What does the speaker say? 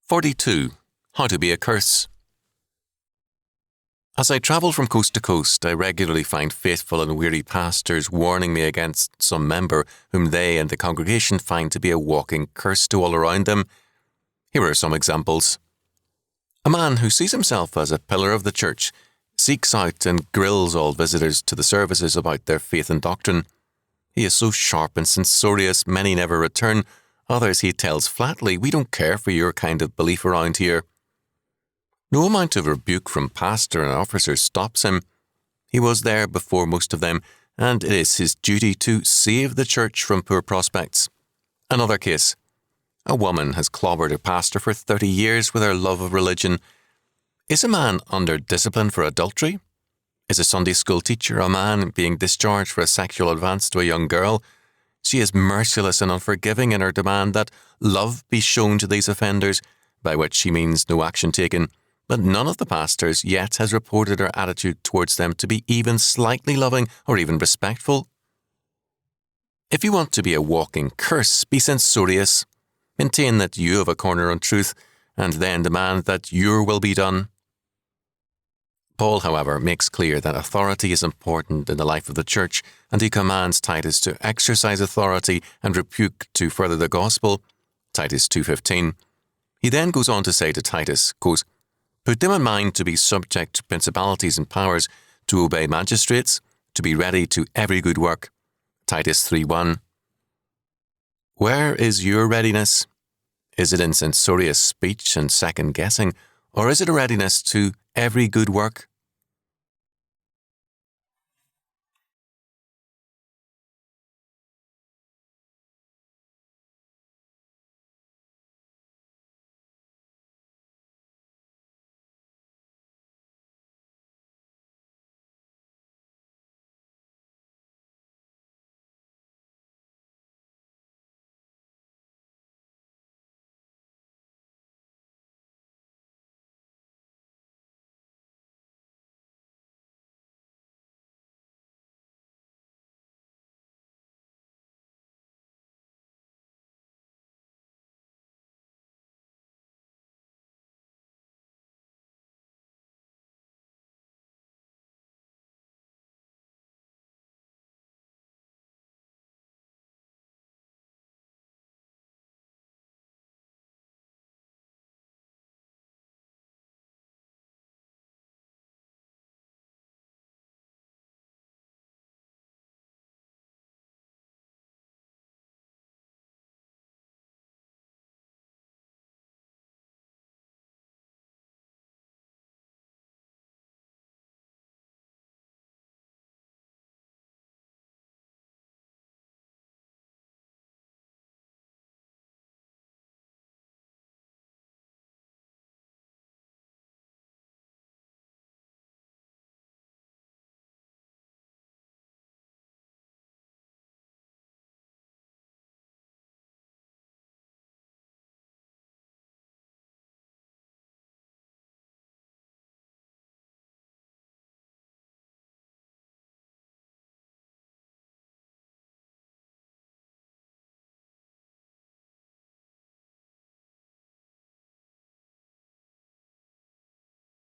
42. How to be a curse. As I travel from coast to coast, I regularly find faithful and weary pastors warning me against some member whom they and the congregation find to be a walking curse to all around them. Here are some examples. A man who sees himself as a pillar of the church seeks out and grills all visitors to the services about their faith and doctrine. He is so sharp and censorious, many never return. Others he tells flatly, "We don't care for your kind of belief around here." No amount of rebuke from pastor and officers stops him. He was there before most of them, and it is his duty to save the church from poor prospects. Another case. A woman has clobbered her pastor for 30 years with her love of religion. Is a man under discipline for adultery? Is a Sunday school teacher a man being discharged for a sexual advance to a young girl? She is merciless and unforgiving in her demand that love be shown to these offenders, by which she means no action taken, but none of the pastors yet has reported her attitude towards them to be even slightly loving or even respectful. If you want to be a walking curse, be censorious. Maintain that you have a corner on truth, and then demand that your will be done. Paul, however, makes clear that authority is important in the life of the church, and he commands Titus to exercise authority and rebuke to further the gospel. Titus 2:15. He then goes on to say to Titus, quote, "Put them in mind to be subject to principalities and powers, to obey magistrates, to be ready to every good work." Titus 3:1. Where is your readiness? Is it in censorious speech and second-guessing, or is it a readiness to every good work?